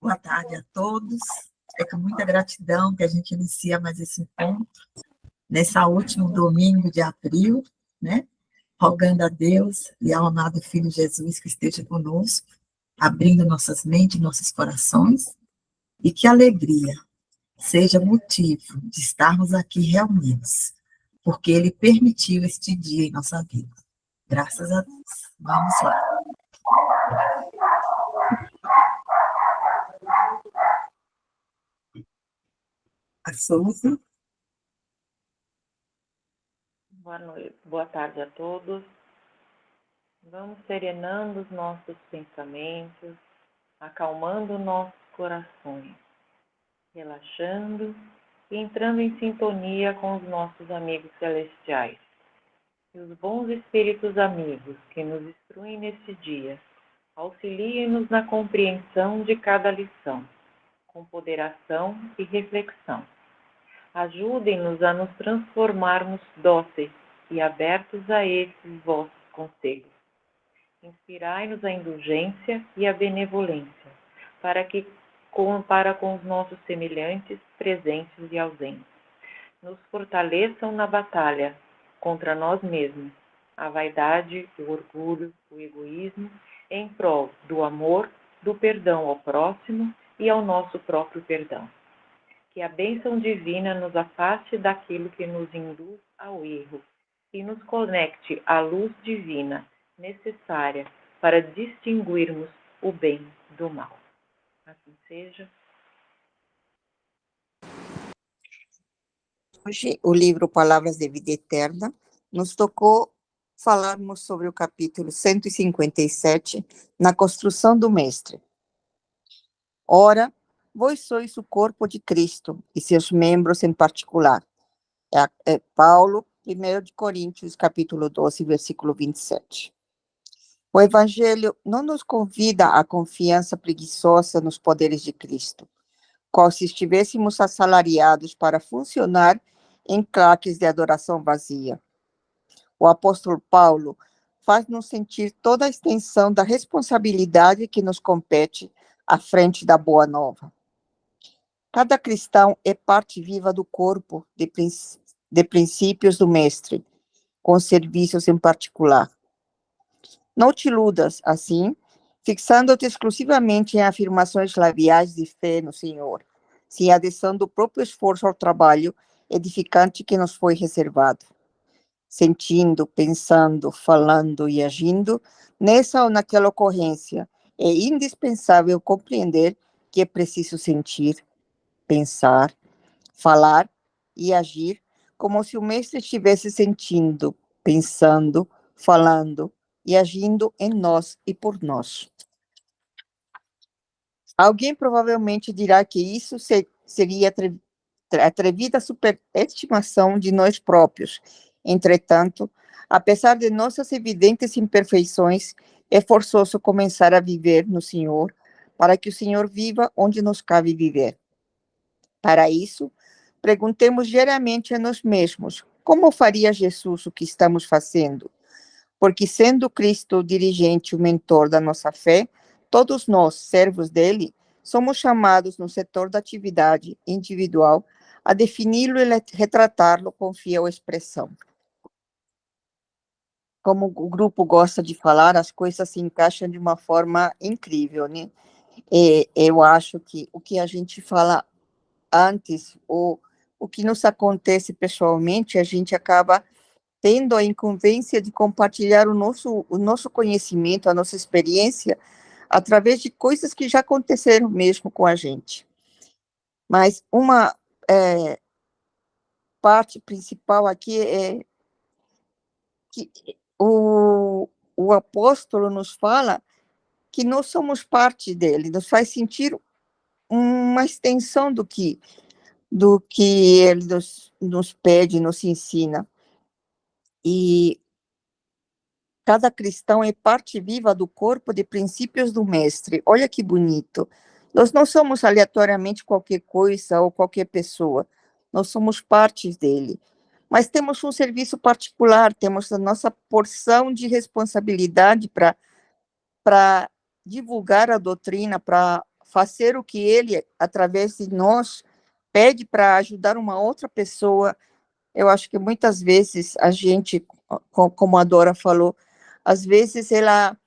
Boa tarde a todos. É com muita gratidão que a gente inicia mais esse encontro, nesse último domingo de abril, né? Rogando a Deus e ao amado Filho Jesus que esteja conosco, abrindo nossas mentes, nossos corações, e que a alegria seja motivo de estarmos aqui reunidos, porque Ele permitiu este dia em nossa vida. Graças a Deus. Vamos lá. A Suzy. Boa noite, boa tarde a todos. Vamos serenando os nossos pensamentos, acalmando nossos corações, relaxando e entrando em sintonia com os nossos amigos celestiais. E os bons espíritos amigos que nos instruem neste dia, auxiliem-nos na compreensão de cada lição, com ponderação e reflexão. Ajudem-nos a nos transformarmos dóceis e abertos a esses vossos conselhos. Inspirai-nos a indulgência e a benevolência, para com os nossos semelhantes, presentes e ausentes. Nos fortaleçam na batalha contra nós mesmos, a vaidade, o orgulho, o egoísmo, em prol do amor, do perdão ao próximo e ao nosso próprio perdão. Que a bênção divina nos afaste daquilo que nos induz ao erro e nos conecte à luz divina necessária para distinguirmos o bem do mal. Assim seja. Hoje, o livro Palavras de Vida Eterna nos tocou falarmos sobre o capítulo 157, na construção do Mestre. Ora, vós sois o corpo de Cristo e seus membros em particular. Paulo, 1 de Coríntios, capítulo 12, versículo 27. O Evangelho não nos convida à confiança preguiçosa nos poderes de Cristo, qual se estivéssemos assalariados para funcionar em claques de adoração vazia. O apóstolo Paulo faz-nos sentir toda a extensão da responsabilidade que nos compete à frente da Boa Nova. Cada cristão é parte viva do corpo de princípios do Mestre, com serviços em particular. Não te iludas, assim, fixando-te exclusivamente em afirmações labiais de fé no Senhor, sem adesão do próprio esforço ao trabalho edificante que nos foi reservado. Sentindo, pensando, falando e agindo, nessa ou naquela ocorrência, é indispensável compreender que é preciso sentir, pensar, falar e agir como se o Mestre estivesse sentindo, pensando, falando e agindo em nós e por nós. Alguém provavelmente dirá que isso seria atrevida superestimação de nós próprios. Entretanto, apesar de nossas evidentes imperfeições, é forçoso começar a viver no Senhor, para que o Senhor viva onde nos cabe viver. Para isso, perguntemos diariamente a nós mesmos, como faria Jesus o que estamos fazendo? Porque sendo Cristo o dirigente, o mentor da nossa fé, todos nós, servos dele, somos chamados no setor da atividade individual a defini-lo e retratá-lo com fiel expressão. Como o grupo gosta de falar, as coisas se encaixam de uma forma incrível, né? Eu acho que o que a gente fala antes, ou o que nos acontece pessoalmente, a gente acaba tendo a incumbência de compartilhar o nosso conhecimento, a nossa experiência, através de coisas que já aconteceram mesmo com a gente. Mas uma parte principal aqui é que o apóstolo nos fala que nós somos parte dele, nos faz sentir uma extensão do que ele nos pede, nos ensina. E cada cristão é parte viva do corpo de princípios do Mestre. Olha que bonito. Nós não somos aleatoriamente qualquer coisa ou qualquer pessoa. Nós somos partes dele. Mas temos um serviço particular, temos a nossa porção de responsabilidade para divulgar a doutrina, para fazer o que ele, através de nós, pede para ajudar uma outra pessoa. Eu acho que muitas vezes a gente, como a Dora falou, às vezes ela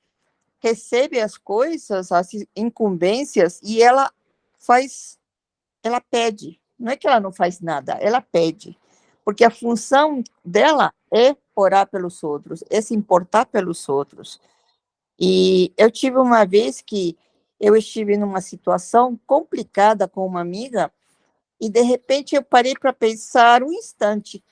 recebe as coisas, as incumbências, e ela pede. Não é que ela não faz nada, ela pede. Porque a função dela é orar pelos outros, é se importar pelos outros. E eu tive uma vez que eu estive numa situação complicada com uma amiga, e de repente eu parei para pensar um instante, o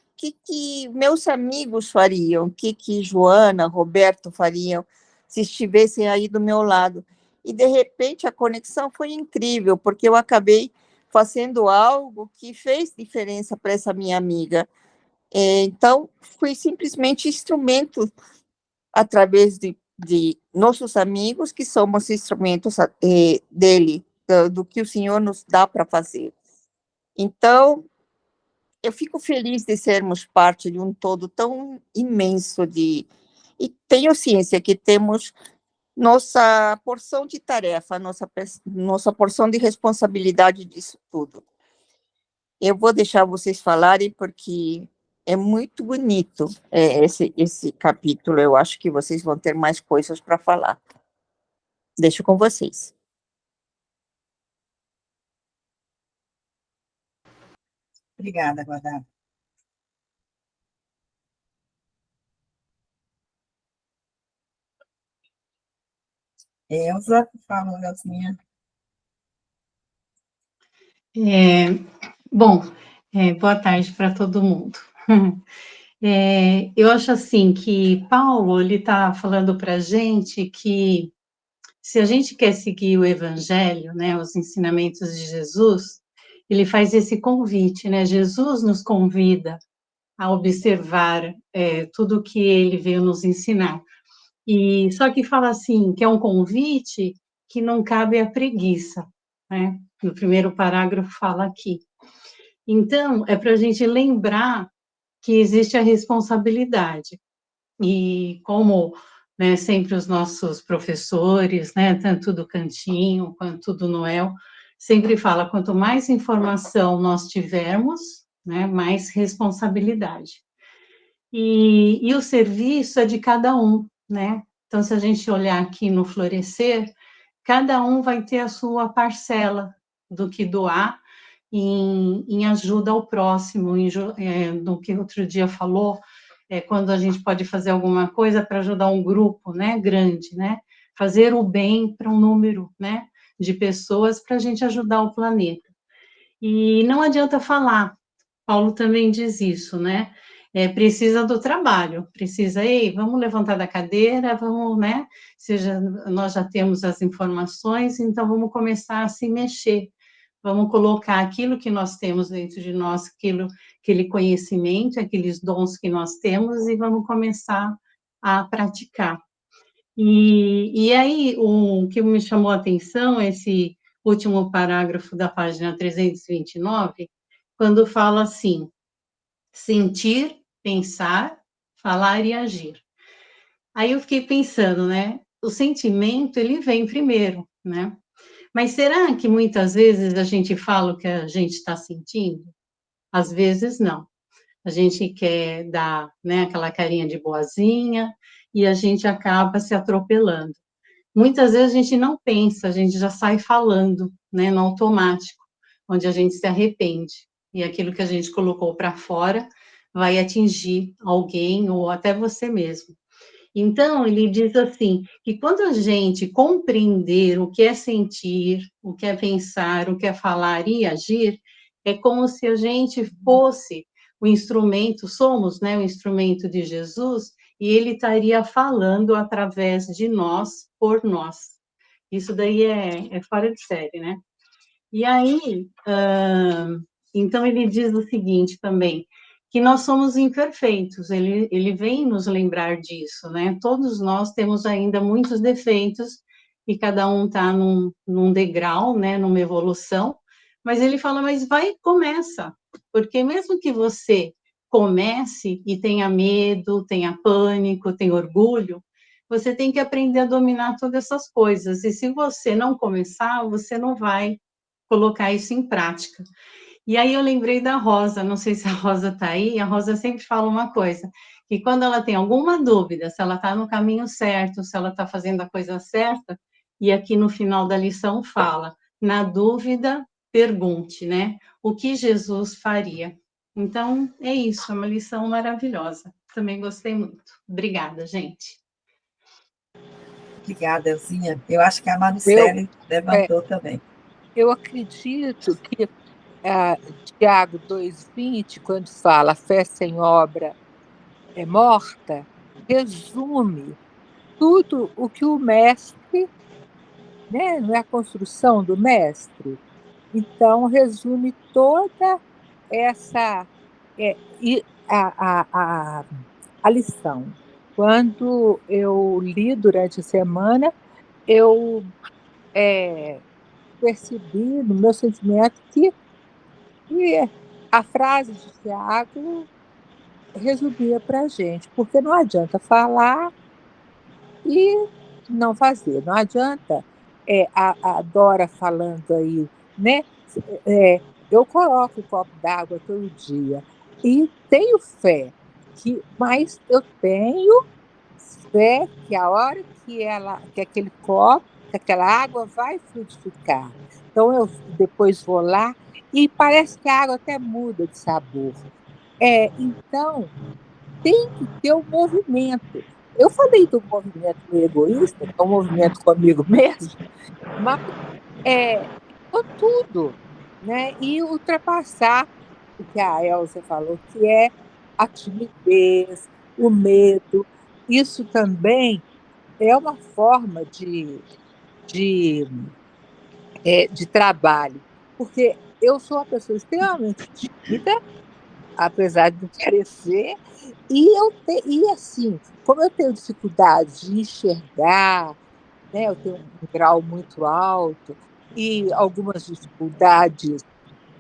que meus amigos fariam, o que Joana, Roberto fariam se estivessem aí do meu lado. E de repente a conexão foi incrível, porque eu acabei fazendo algo que fez diferença para essa minha amiga. Então, fui simplesmente instrumento através de nossos amigos, que somos instrumentos dele, do que o Senhor nos dá para fazer. Então, eu fico feliz de sermos parte de um todo tão imenso e tenho ciência que temos nossa porção de tarefa, nossa porção de responsabilidade disso tudo. Eu vou deixar vocês falarem, porque é muito bonito esse capítulo. Eu acho que vocês vão ter mais coisas para falar. Deixo com vocês. Obrigada, Guardado. Elza, por favor, Elzinha. Bom, boa tarde para todo mundo. Eu acho assim que Paulo ele está falando para a gente que se a gente quer seguir o Evangelho, né, os ensinamentos de Jesus, ele faz esse convite, né? Jesus nos convida a observar tudo que ele veio nos ensinar. E só que fala assim que é um convite que não cabe a preguiça, né? No primeiro parágrafo fala aqui. Então, é para a gente lembrar que existe a responsabilidade. E como, né, sempre os nossos professores, né, tanto do Cantinho quanto do Noel, sempre fala, quanto mais informação nós tivermos, né, mais responsabilidade. E o serviço é de cada um, né? Então, se a gente olhar aqui no Florescer, cada um vai ter a sua parcela do que doar em ajuda ao próximo, no que outro dia falou, quando a gente pode fazer alguma coisa para ajudar um grupo, né, grande, né, fazer o bem para um número, né, de pessoas para a gente ajudar o planeta. E não adianta falar, Paulo também diz isso, né, precisa do trabalho, precisa, ei, vamos levantar da cadeira, vamos, né, seja, nós já temos as informações, então vamos começar a se mexer, vamos colocar aquilo que nós temos dentro de nós, aquele conhecimento, aqueles dons que nós temos, e vamos começar a praticar. E aí, o que me chamou a atenção, esse último parágrafo da página 329, quando fala assim, sentir, pensar, falar e agir. Aí eu fiquei pensando, né, o sentimento, ele vem primeiro, né? Mas será que muitas vezes a gente fala o que a gente está sentindo? Às vezes não. A gente quer dar, né, aquela carinha de boazinha e a gente acaba se atropelando. Muitas vezes a gente não pensa, a gente já sai falando, né, no automático, onde a gente se arrepende. E aquilo que a gente colocou para fora vai atingir alguém ou até você mesmo. Então, ele diz assim, que quando a gente compreender o que é sentir, o que é pensar, o que é falar e agir, é como se a gente fosse o instrumento, somos, né, o instrumento de Jesus, e ele estaria falando através de nós, por nós. Isso daí é fora de série, né? E aí, então ele diz o seguinte também, que nós somos imperfeitos, ele vem nos lembrar disso, né? Todos nós temos ainda muitos defeitos, e cada um está num degrau, né? Numa evolução, mas ele fala, mas vai e começa, porque mesmo que você comece e tenha medo, tenha pânico, tenha orgulho, você tem que aprender a dominar todas essas coisas. E se você não começar, você não vai colocar isso em prática. E aí eu lembrei da Rosa, não sei se a Rosa está aí, a Rosa sempre fala uma coisa, que quando ela tem alguma dúvida, se ela está no caminho certo, se ela está fazendo a coisa certa, e aqui no final da lição fala, na dúvida, pergunte, né? O que Jesus faria? Então, é isso, é uma lição maravilhosa. Também gostei muito. Obrigada, gente. Obrigada, Elzinha. Eu acho que a Eu, Maricele é, levantou também. eu acredito que Tiago 2,20, quando fala a fé sem obra é morta, resume tudo o que o mestre, né, não é a construção do mestre. Então, resume toda essa e a lição. Quando eu li durante a semana, eu percebi no meu sentimento que a frase de Tiago resumia para a gente, porque não adianta falar e não fazer, não adianta a Dora falando aí, né? É, eu coloco um copo d'água todo dia e tenho fé, mas eu tenho fé que a hora que aquele copo, que aquela água vai frutificar. Então eu depois vou lá e parece que a água até muda de sabor. Então tem que ter um movimento. Eu falei do movimento meio egoísta, que é um movimento comigo mesmo, mas com tudo, né? E ultrapassar o que a Elsa falou, que é a timidez, o medo. Isso também é uma forma de, de trabalho, porque eu sou uma pessoa extremamente tímida, apesar de não parecer, e assim, como eu tenho dificuldade de enxergar, né, eu tenho um grau muito alto e algumas dificuldades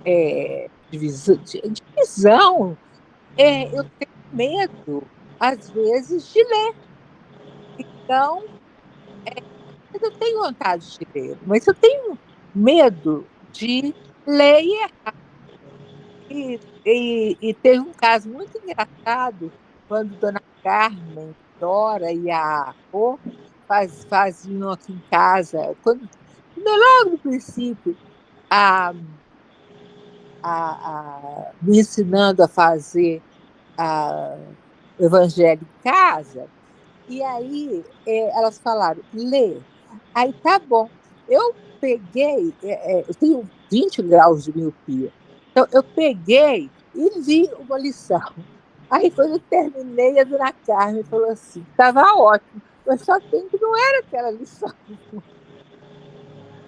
de visão, eu tenho medo, às vezes, de ler. Então, eu tenho vontade de ler, mas eu tenho medo de ler e teve um caso muito engraçado quando Dona Carmen, Dora e a Rô faziam aqui em casa, logo no princípio, a, me ensinando a fazer o Evangelho em casa, e aí elas falaram, lê. Aí tá bom. Eu peguei, eu tenho 20 graus de miopia. Então, eu peguei e li uma lição. Aí, quando eu terminei, a dona Carmen falou assim: estava ótimo, mas só tem que não era aquela lição.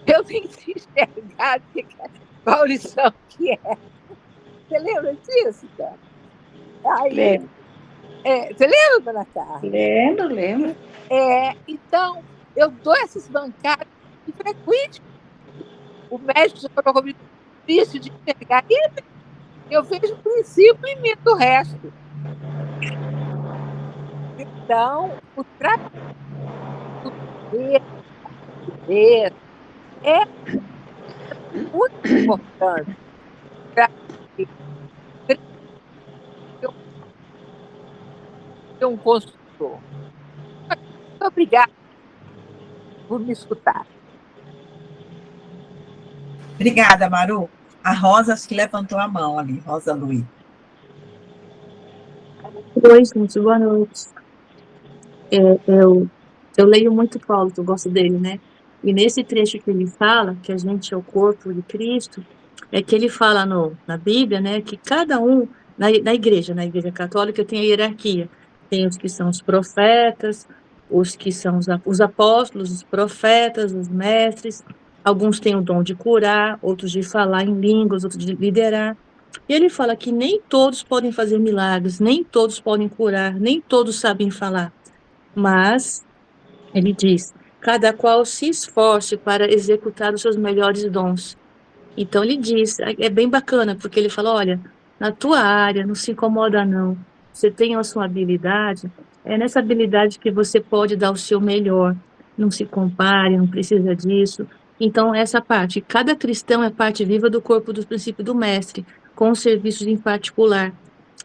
Eu nem tinha enxergado qual lição que é. Você lembra disso, cara? Aí, Lembro, você lembra, dona Carmen? lembro. Então, eu dou essas bancadas e frequente. O médico já falou comigo, difícil de enxergar. E eu vejo o princípio e meto o resto. Então, o tratamento é muito importante para ter um consultor. Muito obrigada por me escutar. Obrigada, Maru. A Rosa acho que levantou a mão ali, Rosa Luiz. Oi, gente, boa noite. É, eu leio muito Paulo, eu gosto dele, né? E nesse trecho que ele fala, que a gente é o corpo de Cristo, é que ele fala na Bíblia, né, que cada um, na igreja católica, tem a hierarquia. Tem os que são os profetas, os que são os apóstolos, os profetas, os mestres. Alguns têm o dom de curar, outros de falar em línguas, outros de liderar. E ele fala que nem todos podem fazer milagres, nem todos podem curar, nem todos sabem falar. Mas, ele diz, cada qual se esforce para executar os seus melhores dons. Então, ele diz, é bem bacana, porque ele fala, olha, na tua área, não se incomoda não. Você tem a sua habilidade, É nessa habilidade que você pode dar o seu melhor. Não se compare, não precisa disso. Então, essa parte, cada cristão é parte viva do corpo do princípio do mestre, com os serviços em particular.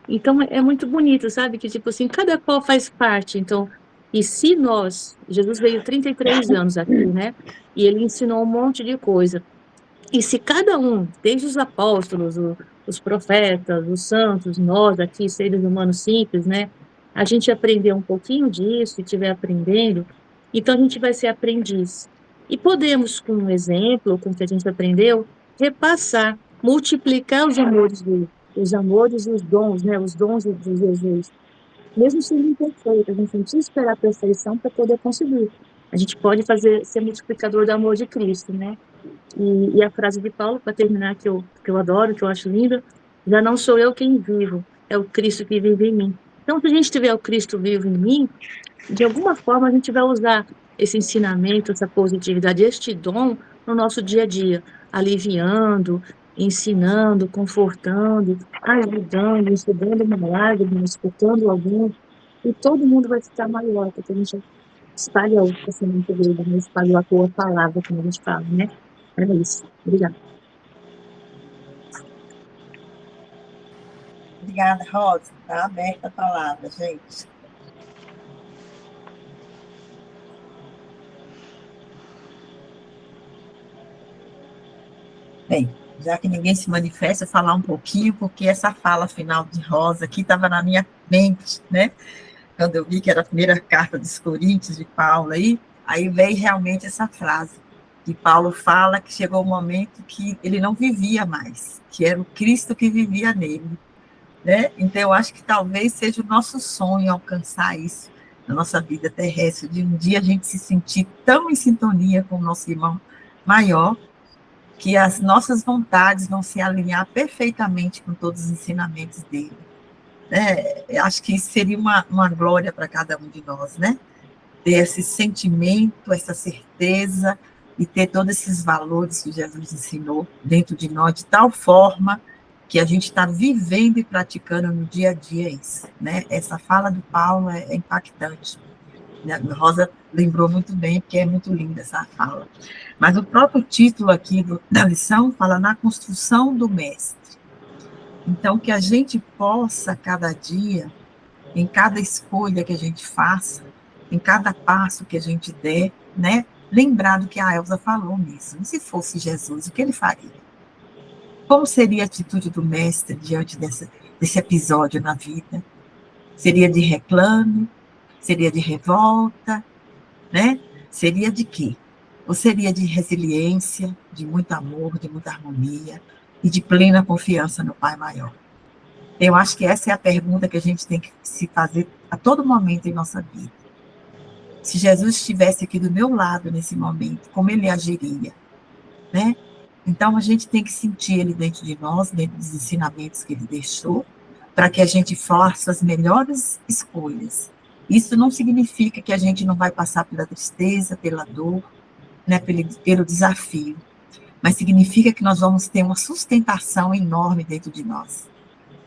Então, é muito bonito, sabe? Que, tipo assim, cada qual faz parte. Então, e se nós, Jesus veio 33 anos aqui, né? E ele ensinou um monte de coisa. E se cada um, desde os apóstolos, os profetas, os santos, nós aqui, seres humanos simples, né? A gente aprender um pouquinho disso e estiver aprendendo, então a gente vai ser aprendiz. E podemos, com um exemplo, com o que a gente aprendeu, repassar, multiplicar os amores dele, os amores e os dons, né? Os dons de Jesus. Mesmo sendo imperfeito, a gente não precisa esperar a perfeição para poder conseguir. A gente pode fazer, ser multiplicador do amor de Cristo, né? E a frase de Paulo, para terminar, que eu adoro, que eu acho linda, já não sou eu quem vivo, é o Cristo que vive em mim. Então, se a gente tiver o Cristo vivo em mim, de alguma forma a gente vai usar esse ensinamento, essa positividade, este dom no nosso dia a dia, aliviando, ensinando, confortando, ajudando, estudando uma lágrima, escutando alguém, e todo mundo vai ficar maior, porque a gente espalhou a semente dele, né? Espalhou a boa palavra, como a gente fala, né? É isso. Obrigada. Obrigada, Rosa. Está aberta a palavra, gente. Bem, já que ninguém se manifesta, falar um pouquinho, porque essa fala final de Rosa aqui estava na minha mente, né? Quando eu vi que era a primeira carta dos Coríntios de Paulo aí veio realmente essa frase que Paulo fala que chegou um momento que ele não vivia mais, que era o Cristo que vivia nele, né? Então eu acho que talvez seja o nosso sonho alcançar isso na nossa vida terrestre, de um dia a gente se sentir tão em sintonia com o nosso irmão maior, que as nossas vontades vão se alinhar perfeitamente com todos os ensinamentos dele. Acho que isso seria uma glória para cada um de nós, né? Ter esse sentimento, essa certeza e ter todos esses valores que Jesus ensinou dentro de nós, de tal forma que a gente está vivendo e praticando no dia a dia isso, né? Essa fala do Paulo é impactante. A Rosa lembrou muito bem, porque é muito linda essa fala. Mas o próprio título aqui da lição fala na construção do mestre. Então, que a gente possa, cada dia, em cada escolha que a gente faça, em cada passo que a gente der, né, lembrar do que a Elza falou mesmo. E se fosse Jesus, o que ele faria? Como seria a atitude do mestre diante desse episódio na vida? Seria de reclame? Seria de revolta? Né? Seria de quê? Ou seria de resiliência, de muito amor, de muita harmonia e de plena confiança no Pai Maior? Eu acho que essa é a pergunta que a gente tem que se fazer a todo momento em nossa vida. Se Jesus estivesse aqui do meu lado nesse momento, como ele agiria? Né? Então, a gente tem que sentir ele dentro de nós, dentro dos ensinamentos que ele deixou, para que a gente faça as melhores escolhas. Isso não significa que a gente não vai passar pela tristeza, pela dor, né, pelo desafio, mas significa que nós vamos ter uma sustentação enorme dentro de nós.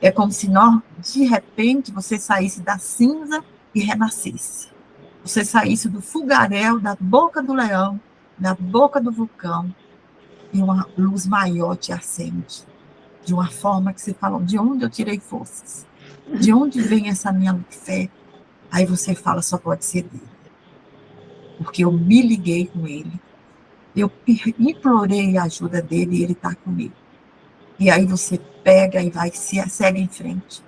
É como se nós, de repente, você saísse da cinza e renascesse. Você saísse do fogaréu, da boca do leão, da boca do vulcão, e uma luz maior te acende, de uma forma que você fala, de onde eu tirei forças? De onde vem essa minha fé? Aí você fala, só pode ser dele. Porque eu me liguei com ele, eu implorei a ajuda dele e ele está comigo. E aí você pega e vai, segue em frente,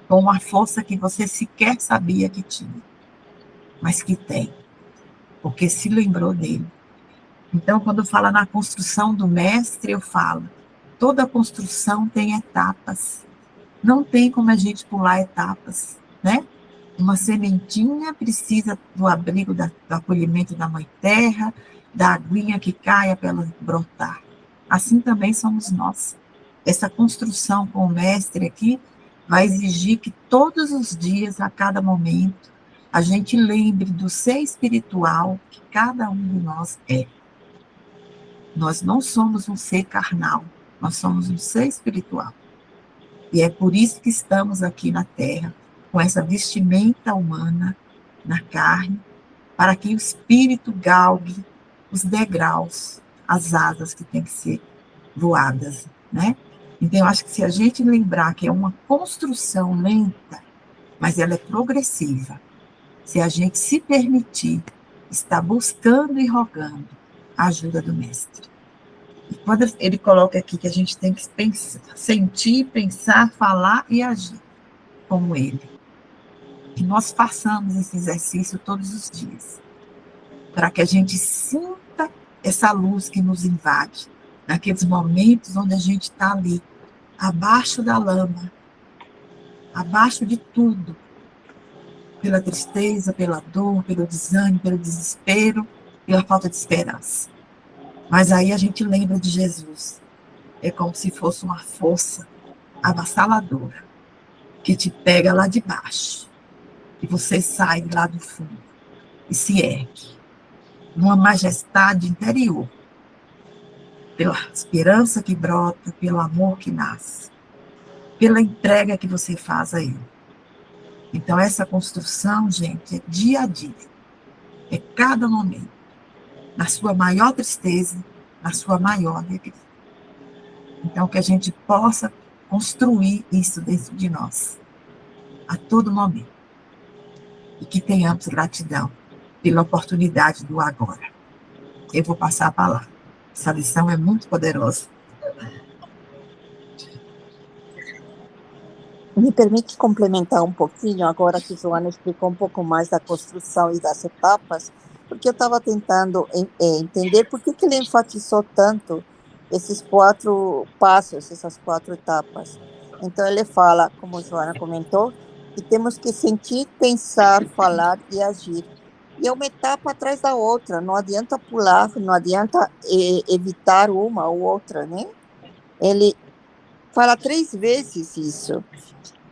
com uma força que você sequer sabia que tinha, mas que tem, porque se lembrou dele. Então, quando fala na construção do mestre, eu falo, toda construção tem etapas. Não tem como a gente pular etapas, né? Uma sementinha precisa do abrigo, do acolhimento da mãe terra, da aguinha que caia para ela brotar. Assim também somos nós. Essa construção com o mestre aqui vai exigir que todos os dias, a cada momento, a gente lembre do ser espiritual que cada um de nós é. Nós não somos um ser carnal, nós somos um ser espiritual. E é por isso que estamos aqui na Terra, com essa vestimenta humana, na carne, para que o espírito galgue os degraus, as asas que têm que ser voadas, né? Então, eu acho que se a gente lembrar que é uma construção lenta, mas ela é progressiva, se a gente se permitir estar buscando e rogando a ajuda do Mestre. E quando ele coloca aqui que a gente tem que pensar, sentir, pensar, falar e agir como ele. Que nós façamos esse exercício todos os dias, para que a gente sinta essa luz que nos invade, naqueles momentos onde a gente está ali, abaixo da lama, abaixo de tudo, pela tristeza, pela dor, pelo desânimo, pelo desespero, pela falta de esperança. Mas aí a gente lembra de Jesus. É como se fosse uma força avassaladora, que te pega lá de baixo, e você sai lá do fundo, e se ergue, numa majestade interior, pela esperança que brota, pelo amor que nasce, pela entrega que você faz a Ele. Então, essa construção, gente, é dia a dia, é cada momento, na sua maior tristeza, na sua maior alegria. Então, que a gente possa construir isso dentro de nós, a todo momento, e que tenhamos gratidão pela oportunidade do agora. Eu vou passar a palavra. Essa lição é muito poderosa. Me permite complementar um pouquinho, agora que Joana explicou um pouco mais da construção e das etapas, porque eu estava tentando entender por que ele enfatizou tanto esses 4 passos, essas 4 etapas. Então, ele fala, como a Joana comentou, que temos que sentir, pensar, falar e agir. E é uma etapa atrás da outra, não adianta pular, não adianta evitar uma ou outra, né? Ele fala 3 vezes isso.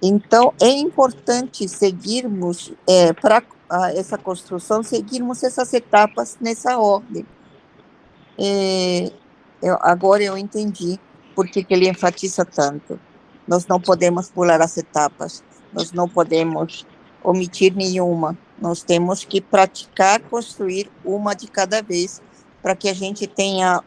Então, é importante seguirmos, para essa construção, seguirmos essas etapas nessa ordem. Agora eu entendi por que ele enfatiza tanto. Nós não podemos pular as etapas, nós não podemos omitir nenhuma, nós temos que praticar, construir uma de cada vez, para que a gente tenha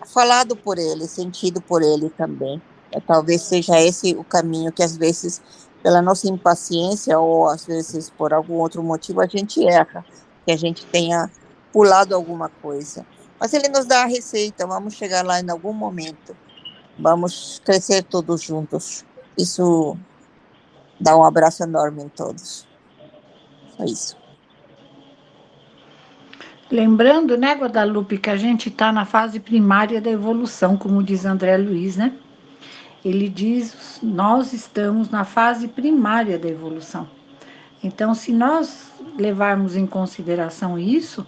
falado por ele, sentido por ele também. Talvez seja esse o caminho que, às vezes, pela nossa impaciência ou, às vezes, por algum outro motivo, a gente erra, que a gente tenha pulado alguma coisa. Mas ele nos dá a receita, vamos chegar lá em algum momento, vamos crescer todos juntos. Isso dá um abraço enorme em todos. É isso. Lembrando, né, Guadalupe, que a gente está na fase primária da evolução, como diz André Luiz, né? Ele diz, nós estamos na fase primária da evolução. Então, se nós levarmos em consideração isso,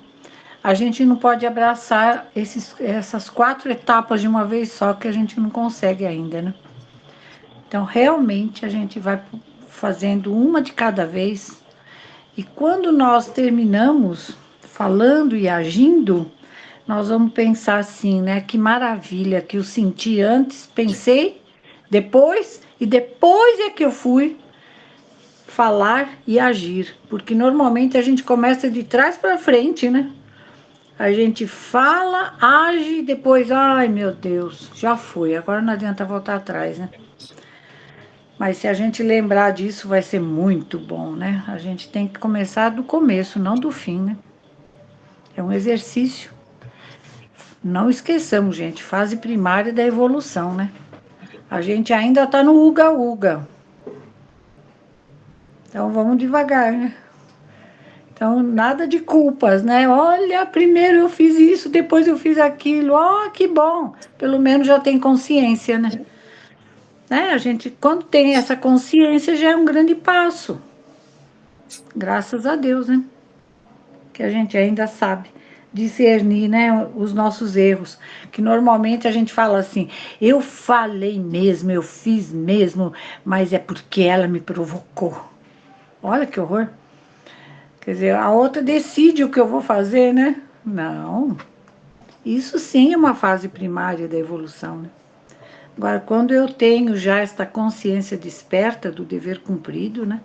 a gente não pode abraçar essas 4 etapas de uma vez só, que a gente não consegue ainda, né? Então, realmente, a gente vai fazendo uma de cada vez, e quando nós terminamos falando e agindo, nós vamos pensar assim, né? Que maravilha que eu senti antes, pensei, depois, e depois é que eu fui falar e agir. Porque normalmente a gente começa de trás para frente, né? A gente fala, age, depois, ai meu Deus, já foi, agora não adianta voltar atrás, né? Mas se a gente lembrar disso, vai ser muito bom, né? A gente tem que começar do começo, não do fim, né? É um exercício. Não esqueçamos, gente, fase primária da evolução, né? A gente ainda está no uga-uga. Então, vamos devagar, né? Então, nada de culpas, né? Olha, primeiro eu fiz isso, depois eu fiz aquilo. Oh, que bom! Pelo menos já tem consciência, né? A gente, quando tem essa consciência, já é um grande passo. Graças a Deus, né? Que a gente ainda sabe discernir, né, os nossos erros, que normalmente a gente fala assim, eu falei mesmo, eu fiz mesmo, mas é porque ela me provocou. Olha que horror. Quer dizer, a outra decide o que eu vou fazer, né? Não. Isso sim é uma fase primária da evolução, né? Agora, quando eu tenho já esta consciência desperta do dever cumprido, né?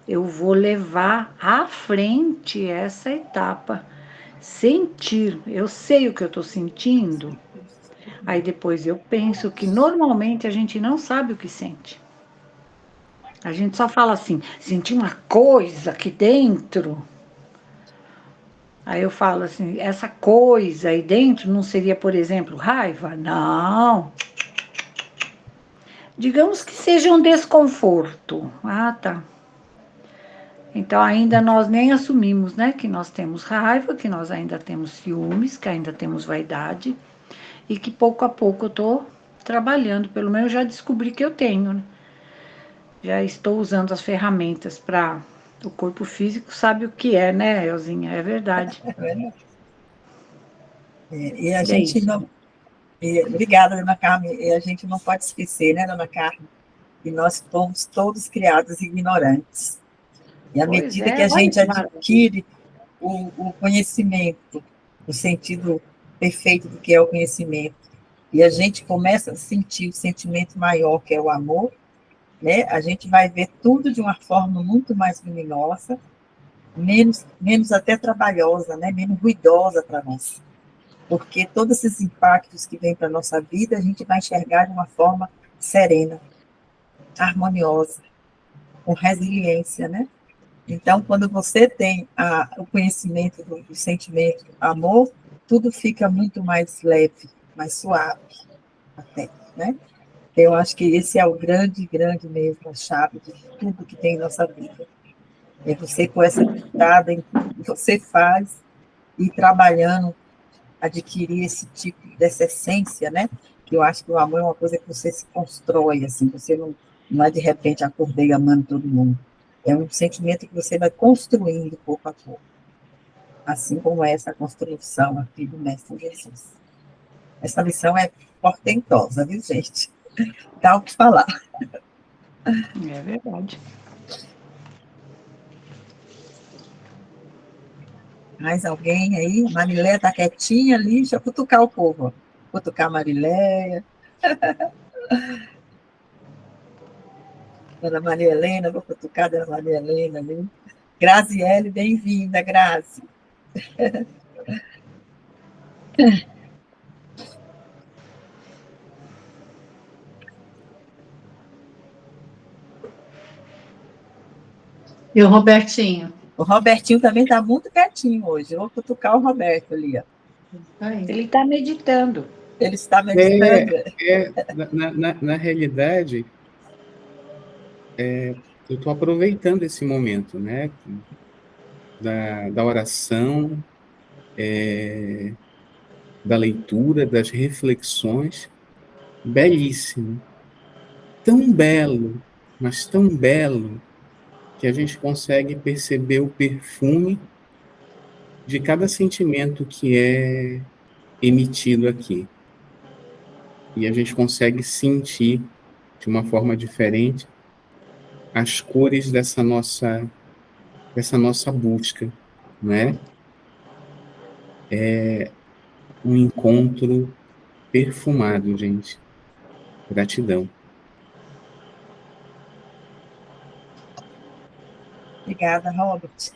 eu vou levar à frente essa etapa. Sentir, eu sei o que eu estou sentindo. Aí depois eu penso que normalmente a gente não sabe o que sente. A gente só fala assim, senti uma coisa aqui dentro. Aí eu falo assim, essa coisa aí dentro não seria, por exemplo, raiva? Não. Digamos que seja um desconforto. Ah, tá. Então ainda nós nem assumimos, né, que nós temos raiva, que nós ainda temos ciúmes, que ainda temos vaidade e que pouco a pouco eu estou trabalhando. Pelo menos já descobri que eu tenho, né? Já estou usando as ferramentas para o corpo físico, sabe o que é, né, Elzinha? É verdade. E a E é gente isso. não. Obrigada, dona Carmen. E a gente não pode esquecer, né, dona Carmen, que nós fomos todos criados ignorantes. E à Pois medida que é, a olha gente que maravilha. adquire o conhecimento, o sentido perfeito do que é o conhecimento, e a gente começa a sentir o sentimento maior, que é o amor, né, a gente vai ver tudo de uma forma muito mais luminosa, menos até trabalhosa, né, menos ruidosa para nós. Porque todos esses impactos que vêm para a nossa vida, a gente vai enxergar de uma forma serena, harmoniosa, com resiliência, né? Então, quando você tem o conhecimento do sentimento, do amor, tudo fica muito mais leve, mais suave, até, né? Eu acho que esse é o grande, grande mesmo, a chave de tudo que tem em nossa vida. É você com essa pitada em tudo que você faz e trabalhando, adquirir esse tipo dessa essência, né? Que eu acho que o amor é uma coisa que você se constrói, assim, você não é de repente acordei amando todo mundo. É um sentimento que você vai construindo pouco a pouco, assim como essa construção aqui do Mestre Jesus. Essa lição é portentosa, viu, gente? Dá o que falar. É verdade. Mais alguém aí? Mariléia está quietinha ali, deixa eu cutucar o povo. Ó. Cutucar a Mariléia, Dona Maria Helena, vou cutucar a Dona Maria Helena ali. Graziele, bem-vinda, Grazi. E o Robertinho? O Robertinho também está muito quietinho hoje. Eu vou cutucar o Roberto ali. Ó. Aí. Ele está meditando. Ele está É, meditando. na realidade, eu estou aproveitando esse momento, né, da oração, da leitura, das reflexões, belíssimo, tão belo, mas tão belo, que a gente consegue perceber o perfume de cada sentimento que é emitido aqui. E a gente consegue sentir de uma forma diferente as cores dessa nossa busca, né? Um encontro perfumado, gente. Gratidão. Obrigada, Robert.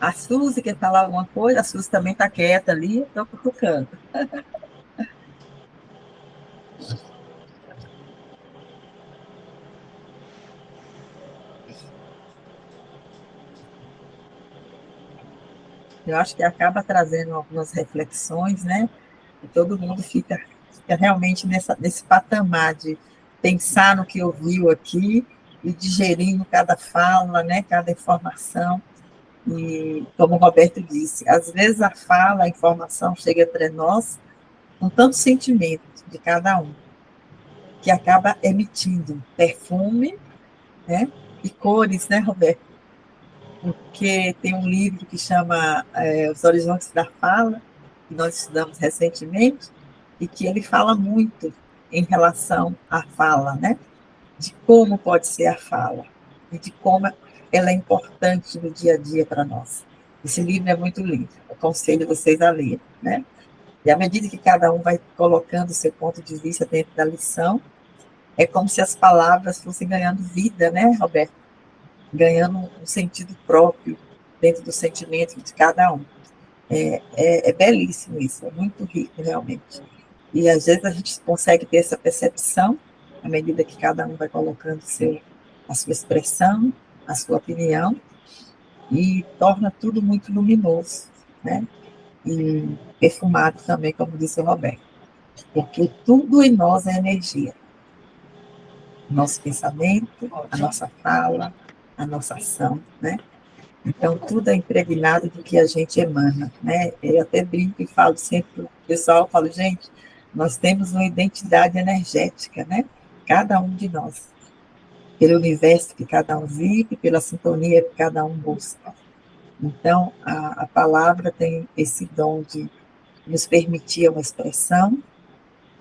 A Suzy quer falar alguma coisa? A Suzy também está quieta ali, estou cutucando. Eu acho que acaba trazendo algumas reflexões, né? E todo mundo fica realmente nesse patamar de pensar no que ouviu aqui e digerindo cada fala, né? Cada informação. E, como o Roberto disse, às vezes a fala, a informação chega entre nós com tanto sentimento de cada um, que acaba emitindo perfume, né? E cores, né, Roberto? Porque tem um livro que chama Os Horizontes da Fala, que nós estudamos recentemente, e que ele fala muito em relação à fala, né? De como pode ser a fala, e de como ela é importante no dia a dia para nós. Esse livro é muito lindo, aconselho vocês a ler, né? E à medida que cada um vai colocando o seu ponto de vista dentro da lição, é como se as palavras fossem ganhando vida, né, Roberto? Ganhando um sentido próprio dentro do sentimento de cada um. É belíssimo isso, é muito rico, realmente. E às vezes a gente consegue ter essa percepção, à medida que cada um vai colocando a sua expressão, a sua opinião, e torna tudo muito luminoso, né? E perfumado também, como disse o Roberto, porque tudo em nós é energia. Nosso pensamento, a nossa fala, a nossa ação, né? Então, tudo é impregnado do que a gente emana, né? Eu até brinco e falo sempre para o pessoal, falo, gente, nós temos uma identidade energética, né? Cada um de nós, pelo universo que cada um vive, pela sintonia que cada um busca. Então, a palavra tem esse dom de nos permitir uma expressão,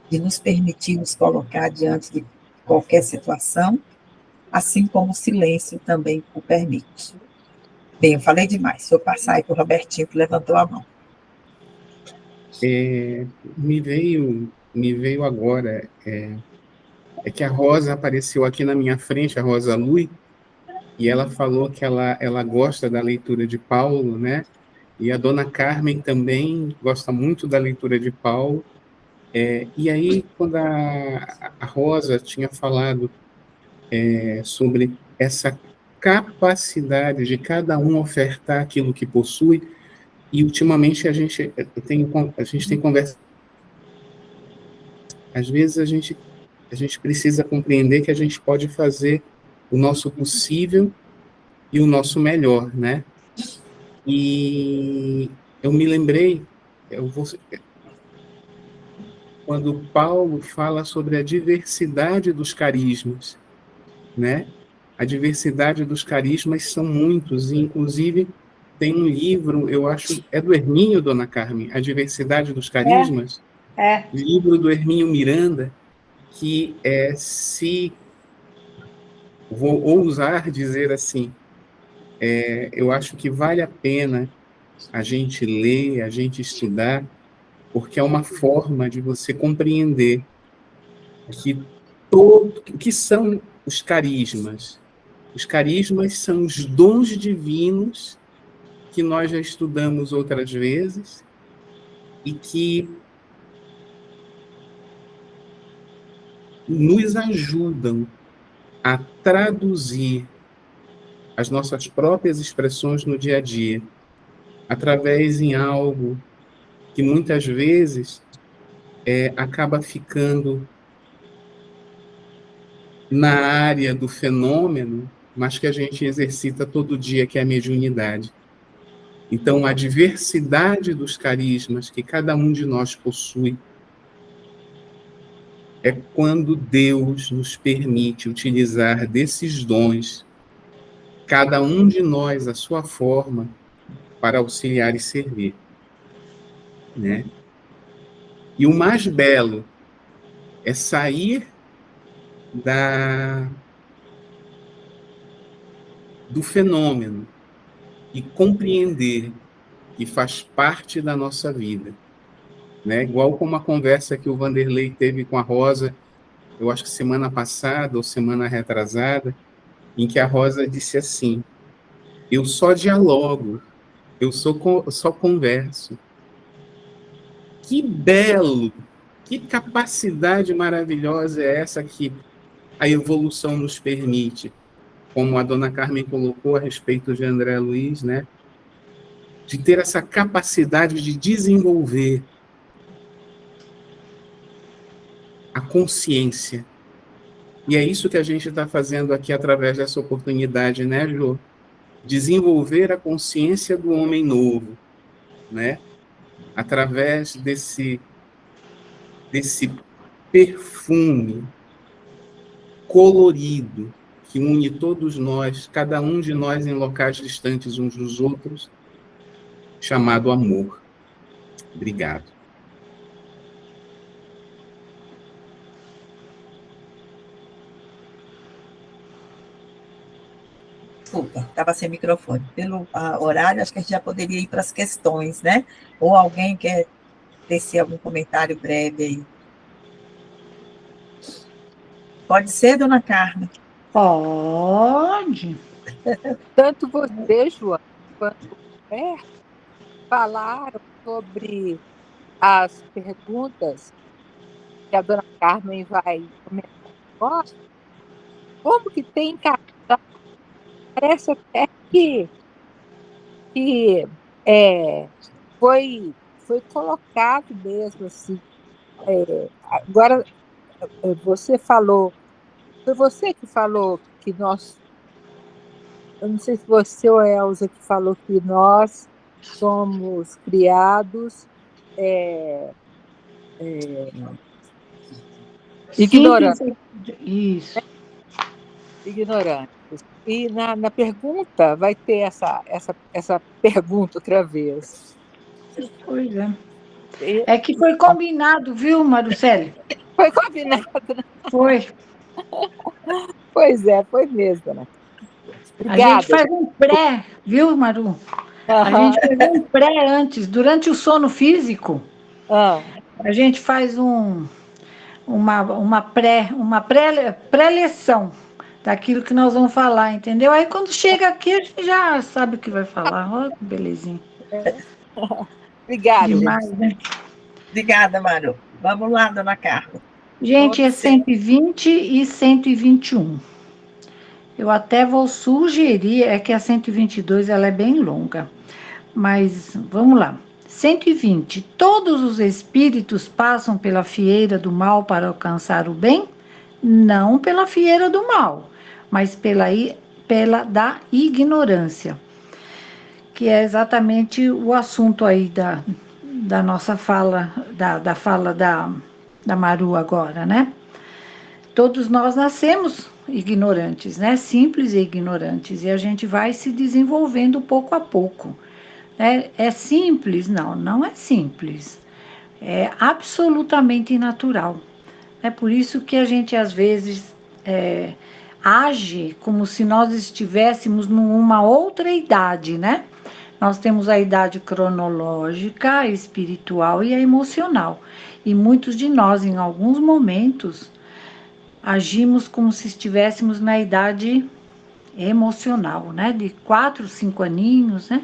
de nos permitir nos colocar diante de qualquer situação, assim como o silêncio também o permite. Bem, eu falei demais. Se eu passar aí para o Robertinho, que levantou a mão. Me veio agora, que a Rosa apareceu aqui na minha frente, a Rosa Lui, e ela falou que ela gosta da leitura de Paulo, né? E a dona Carmen também gosta muito da leitura de Paulo. E aí, quando a Rosa tinha falado sobre essa capacidade de cada um ofertar aquilo que possui, e ultimamente a gente tem conversa. Às vezes a gente precisa compreender que a gente pode fazer o nosso possível e o nosso melhor, né? E eu me lembrei, quando Paulo fala sobre a diversidade dos carismas, né? A diversidade dos carismas são muitos, e inclusive tem um livro, eu acho, é do Hermínio, dona Carmen, A Diversidade dos Carismas, livro do Hermínio Miranda, que se vou ousar dizer assim, eu acho que vale a pena a gente ler, a gente estudar, porque é uma forma de você compreender o que são os carismas. Os carismas são os dons divinos que nós já estudamos outras vezes e que nos ajudam a traduzir as nossas próprias expressões no dia a dia, através em algo que muitas vezes acaba ficando na área do fenômeno, mas que a gente exercita todo dia, que é a mediunidade. Então, a diversidade dos carismas que cada um de nós possui é quando Deus nos permite utilizar desses dons, cada um de nós a sua forma, para auxiliar e servir, né? E o mais belo é sair do fenômeno e compreender que faz parte da nossa vida, né? Igual como a conversa que o Vanderlei teve com a Rosa, eu acho que semana passada ou semana retrasada, em que a Rosa disse assim: eu só dialogo, eu só converso. Que belo, que capacidade maravilhosa é essa que a evolução nos permite, como a dona Carmen colocou a respeito de André Luiz, né? De ter essa capacidade de desenvolver a consciência. E é isso que a gente está fazendo aqui através dessa oportunidade, né, Jô? Desenvolver a consciência do homem novo, né? Através desse perfume colorido que une todos nós, cada um de nós em locais distantes uns dos outros, chamado amor. Obrigado. Desculpa, estava sem microfone. Pelo horário, acho que a gente já poderia ir para as questões, né? Ou alguém quer tecer algum comentário breve aí? Pode ser, dona Carmen? Pode. Tanto você, Joana, quanto o Roberto falaram sobre as perguntas que a dona Carmen vai comentar agora. Como que tem encaixado? Parece até que foi colocado mesmo assim. Agora, você falou, foi você que falou que nós, eu não sei se você ou Elza que falou que nós somos criados é, Simples. ignorantes, Isso. ignorantes. E na pergunta vai ter essa pergunta outra vez. Pois é. E É que foi combinado, viu, Marucélio? foi combinado. Foi. Pois é, foi mesmo, dona. A gente Obrigada. faz um pré, viu, Maru? A Aham. gente faz um pré antes, durante o sono físico, Ah, a gente faz uma pré-leção daquilo que nós vamos falar, entendeu? Aí quando chega aqui, a gente já sabe o que vai falar. Olha que belezinha. obrigada, gente. Demais, né? Obrigada, Maru. Vamos lá, dona Carmen. Gente, é Pode ser. 120 e 121. Eu até vou sugerir, é que a 122 ela é bem longa, mas vamos lá. 120. Todos os espíritos passam pela fieira do mal para alcançar o bem? Não pela fieira do mal, mas pela da ignorância, que é exatamente o assunto aí da nossa fala, da fala da Maru agora, né? Todos nós nascemos ignorantes, né? Simples e ignorantes, e a gente vai se desenvolvendo pouco a pouco. É simples? Não, não é simples. É absolutamente natural. É por isso que a gente, às vezes, age como se nós estivéssemos numa outra idade, né? Nós temos a idade cronológica, a espiritual e a emocional. E muitos de nós, em alguns momentos, agimos como se estivéssemos na idade emocional, né? De 4, 5 aninhos, né?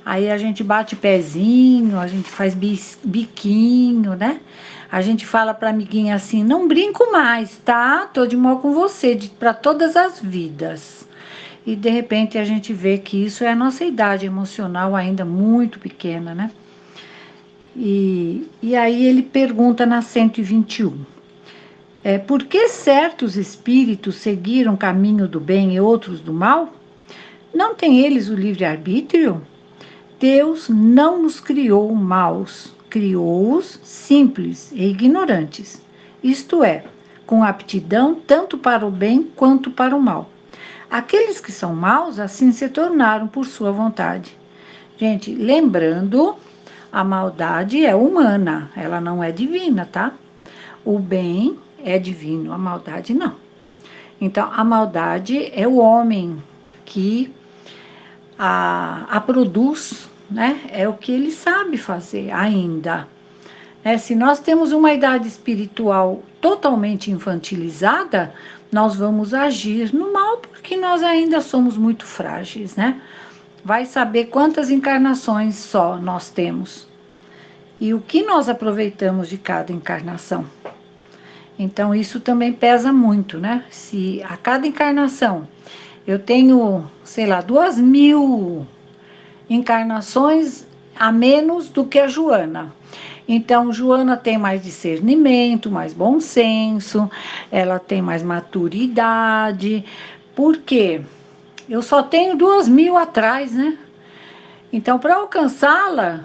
Aí a gente bate pezinho, a gente faz biquinho, né? A gente fala para a amiguinha assim: não brinco mais, tá? Tô de mal com você, para todas as vidas. E de repente a gente vê que isso é a nossa idade emocional ainda muito pequena, né? E aí ele pergunta na 121. Por que certos espíritos seguiram o caminho do bem e outros do mal? Não têm eles o livre-arbítrio? Deus não nos criou maus, criou-os simples e ignorantes, isto é, com aptidão tanto para o bem quanto para o mal. Aqueles que são maus assim se tornaram por sua vontade. Gente, lembrando, a maldade é humana, ela não é divina, tá? O bem é divino, a maldade não. Então, a maldade é o homem que a produz, né? É o que ele sabe fazer ainda. Se nós temos uma idade espiritual totalmente infantilizada, nós vamos agir no mal porque nós ainda somos muito frágeis, né? Vai saber quantas encarnações só nós temos e o que nós aproveitamos de cada encarnação. Então, isso também pesa muito, né? Se a cada encarnação eu tenho, sei lá, 2.000 encarnações a menos do que a Joana. Então, Joana tem mais discernimento, mais bom senso, ela tem mais maturidade. Por quê? Eu só tenho 2.000 atrás, né? Então, para alcançá-la,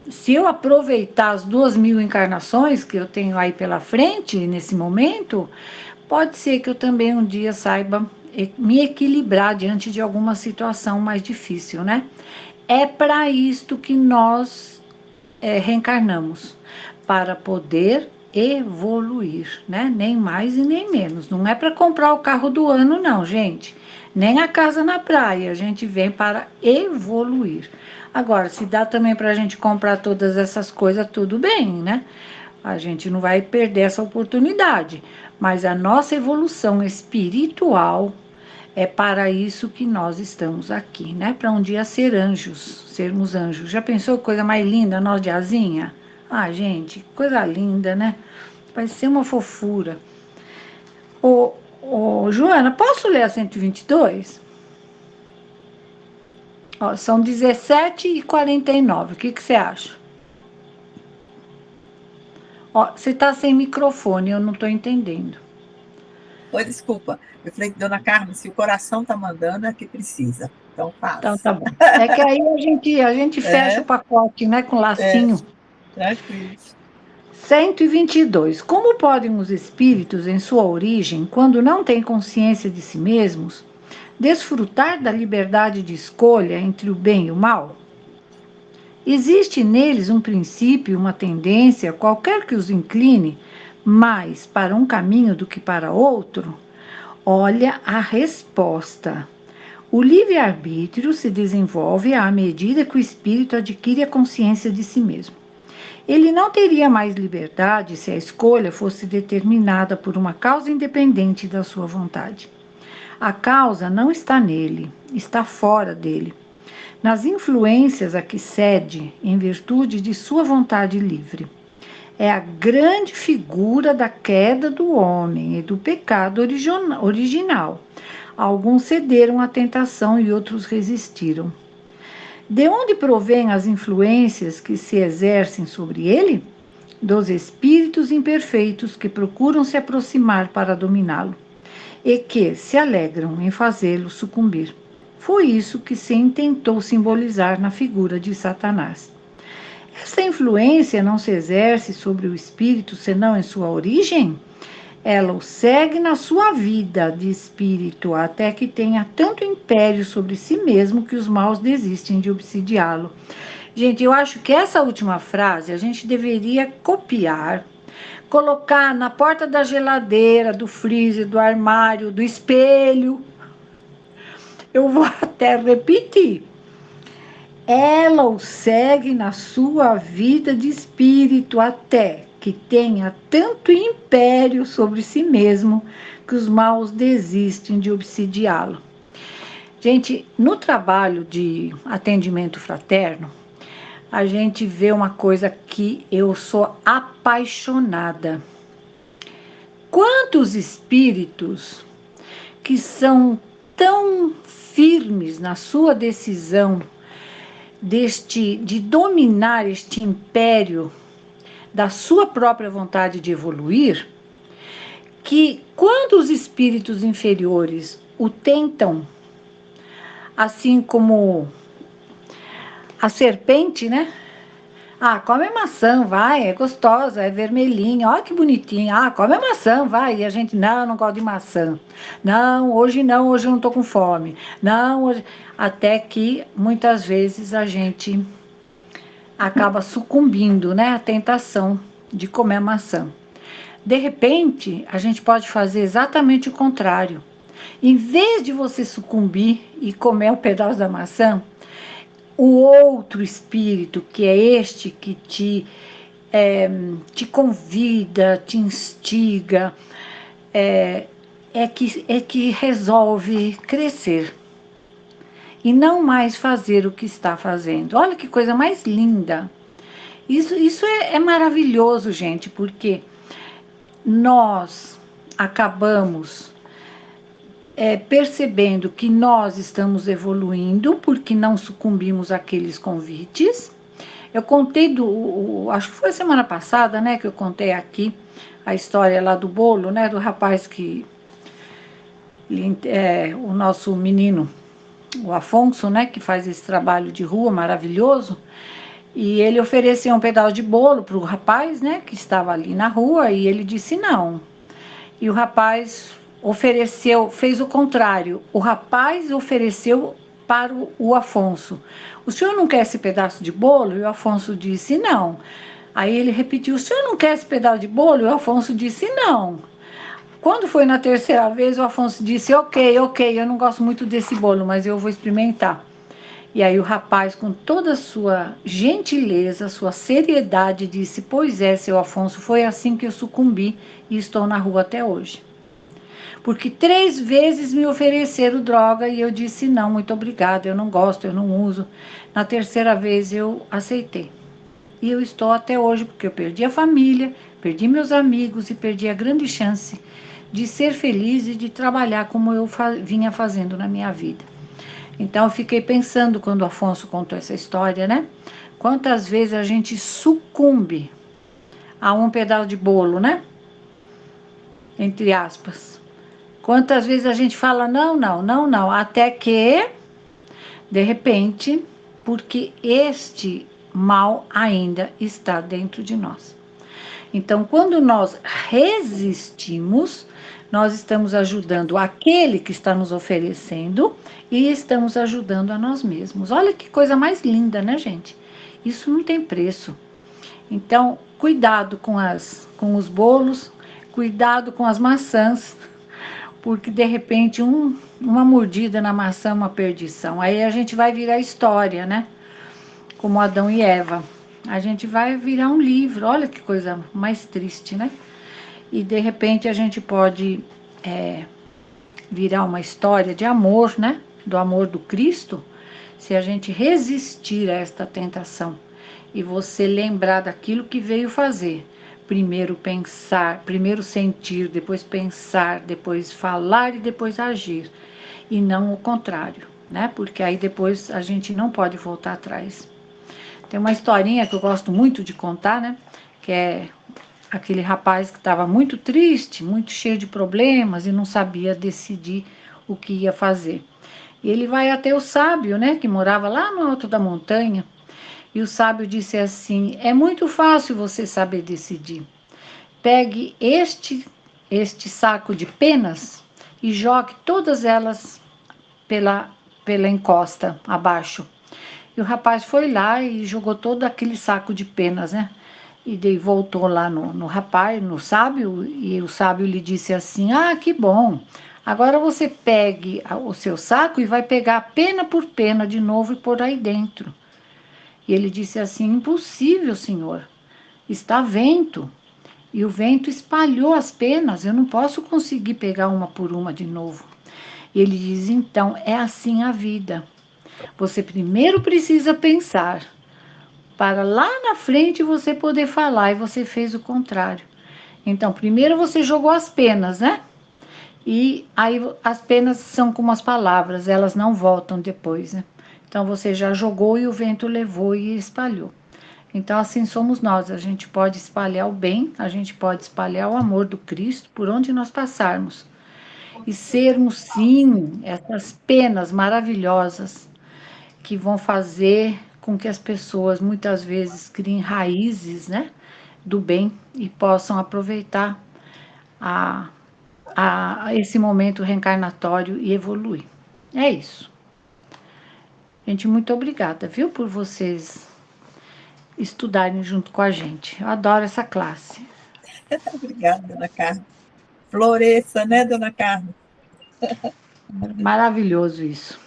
se eu aproveitar as 2.000 encarnações que eu tenho aí pela frente, nesse momento, pode ser que eu também um dia saiba me equilibrar diante de alguma situação mais difícil, né? É para isto que nós reencarnamos, para poder evoluir, né? Nem mais e nem menos. Não é para comprar o carro do ano, não, gente. Nem a casa na praia. A gente vem para evoluir. Agora, se dá também para a gente comprar todas essas coisas, tudo bem, né? A gente não vai perder essa oportunidade, mas a nossa evolução espiritual é para isso que nós estamos aqui, né? Para um dia ser anjos, sermos anjos. Já pensou que coisa mais linda, nós de asinha? Ah, gente, coisa linda, né? Vai ser uma fofura. Joana, posso ler a 122? Ó, são 17h49. O que você acha? Ó, você está sem microfone, eu não estou entendendo. Oi, desculpa. Eu falei, dona Carmen, se o coração está mandando, é que precisa. Então, Então faça. tá bom. É que aí a gente fecha o pacote, né, com lacinho. Tranquilo. 122. Como podem os espíritos, em sua origem, quando não têm consciência de si mesmos, desfrutar da liberdade de escolha entre o bem e o mal? Existe neles um princípio, uma tendência, qualquer que os incline mais para um caminho do que para outro? Olha a resposta. O livre-arbítrio se desenvolve à medida que o espírito adquire a consciência de si mesmo. Ele não teria mais liberdade se a escolha fosse determinada por uma causa independente da sua vontade. A causa não está nele, está fora dele, nas influências a que cede em virtude de sua vontade livre. É a grande figura da queda do homem e do pecado original. Alguns cederam à tentação e outros resistiram. De onde provêm as influências que se exercem sobre ele? Dos espíritos imperfeitos que procuram se aproximar para dominá-lo e que se alegram em fazê-lo sucumbir. Foi isso que se intentou simbolizar na figura de Satanás. Esta influência não se exerce sobre o espírito senão em sua origem? Ela o segue na sua vida de espírito, até que tenha tanto império sobre si mesmo que os maus desistem de obsidiá-lo. Gente, eu acho que essa última frase a gente deveria copiar, colocar na porta da geladeira, do freezer, do armário, do espelho. Eu vou até repetir. Ela o segue na sua vida de espírito até que tenha tanto império sobre si mesmo que os maus desistem de obsidiá-lo. Gente, no trabalho de atendimento fraterno, a gente vê uma coisa que eu sou apaixonada. Quantos espíritos que são tão firmes na sua decisão de dominar este império da sua própria vontade de evoluir, que quando os espíritos inferiores o tentam, assim como a serpente, né? Ah, come a maçã, vai, é gostosa, é vermelhinha, olha que bonitinha. Ah, come a maçã, vai. E a gente, não, não gosto de maçã. Não, hoje eu não tô com fome. Não, hoje... Até que muitas vezes a gente acaba sucumbindo, né, à tentação de comer maçã. De repente, a gente pode fazer exatamente o contrário. Em vez de você sucumbir e comer um pedaço da maçã, o outro espírito, que é este que te convida, te instiga, é que resolve crescer e não mais fazer o que está fazendo. Olha que coisa mais linda. Isso é maravilhoso, gente, porque nós acabamos percebendo que nós estamos evoluindo porque não sucumbimos àqueles convites. Eu contei acho que foi semana passada, né, que eu contei aqui a história lá do bolo, né, do rapaz que o nosso menino, o Afonso, né, que faz esse trabalho de rua maravilhoso, e ele ofereceu um pedaço de bolo para o rapaz, né, que estava ali na rua, e ele disse não. E o rapaz fez o contrário. O rapaz ofereceu para o Afonso. O senhor não quer esse pedaço de bolo? E o Afonso disse não. Aí ele repetiu, o senhor não quer esse pedaço de bolo? E o Afonso disse não. Quando foi na terceira vez, o Afonso disse, ok, eu não gosto muito desse bolo, mas eu vou experimentar. E aí o rapaz, com toda a sua gentileza, sua seriedade, disse: pois é, seu Afonso, foi assim que eu sucumbi e estou na rua até hoje. Porque 3 vezes me ofereceram droga e eu disse: não, muito obrigada, eu não gosto, eu não uso. Na terceira vez eu aceitei. E eu estou até hoje, porque eu perdi a família, perdi meus amigos e perdi a grande chance de ser feliz e de trabalhar como eu vinha fazendo na minha vida. Então, eu fiquei pensando quando o Afonso contou essa história, né? Quantas vezes a gente sucumbe a um pedaço de bolo, né? Entre aspas. Quantas vezes a gente fala não, não, não, não, até que, de repente, porque este mal ainda está dentro de nós. Então, quando nós resistimos, nós estamos ajudando aquele que está nos oferecendo e estamos ajudando a nós mesmos. Olha que coisa mais linda, né, gente? Isso não tem preço. Então, cuidado com os bolos, cuidado com as maçãs, porque de repente uma mordida na maçã é uma perdição. Aí a gente vai virar história, né? Como Adão e Eva. A gente vai virar um livro, olha que coisa mais triste, né? E de repente a gente pode virar uma história de amor, né? Do amor do Cristo, se a gente resistir a esta tentação e você lembrar daquilo que veio fazer. Primeiro pensar, primeiro sentir, depois pensar, depois falar e depois agir. E não o contrário, né? Porque aí depois a gente não pode voltar atrás. Tem uma historinha que eu gosto muito de contar, né? Que é aquele rapaz que estava muito triste, muito cheio de problemas e não sabia decidir o que ia fazer. E ele vai até o sábio, né? Que morava lá no alto da montanha. E o sábio disse assim: é muito fácil você saber decidir. Pegue este saco de penas e jogue todas elas pela encosta abaixo. E o rapaz foi lá e jogou todo aquele saco de penas, né? E daí voltou lá no rapaz, no sábio, e o sábio lhe disse assim: ah, que bom, agora você pegue o seu saco e vai pegar pena por pena de novo e pôr aí dentro. E ele disse assim: impossível, senhor, está vento. E o vento espalhou as penas, eu não posso conseguir pegar uma por uma de novo. E ele diz: então, é assim a vida. Você primeiro precisa pensar, para lá na frente você poder falar, e você fez o contrário. Então, primeiro você jogou as penas, né? E aí as penas são como as palavras, elas não voltam depois, né? Então você já jogou e o vento levou e espalhou. Então assim somos nós, a gente pode espalhar o bem, a gente pode espalhar o amor do Cristo por onde nós passarmos. E sermos sim essas penas maravilhosas que vão fazer com que as pessoas muitas vezes criem raízes, né, do bem e possam aproveitar a, a esse momento reencarnatório e evoluir. É isso. Gente, muito obrigada, viu, por vocês estudarem junto com a gente. Eu adoro essa classe. Obrigada, dona Carmen. Floresça, né, dona Carmen? Maravilhoso isso.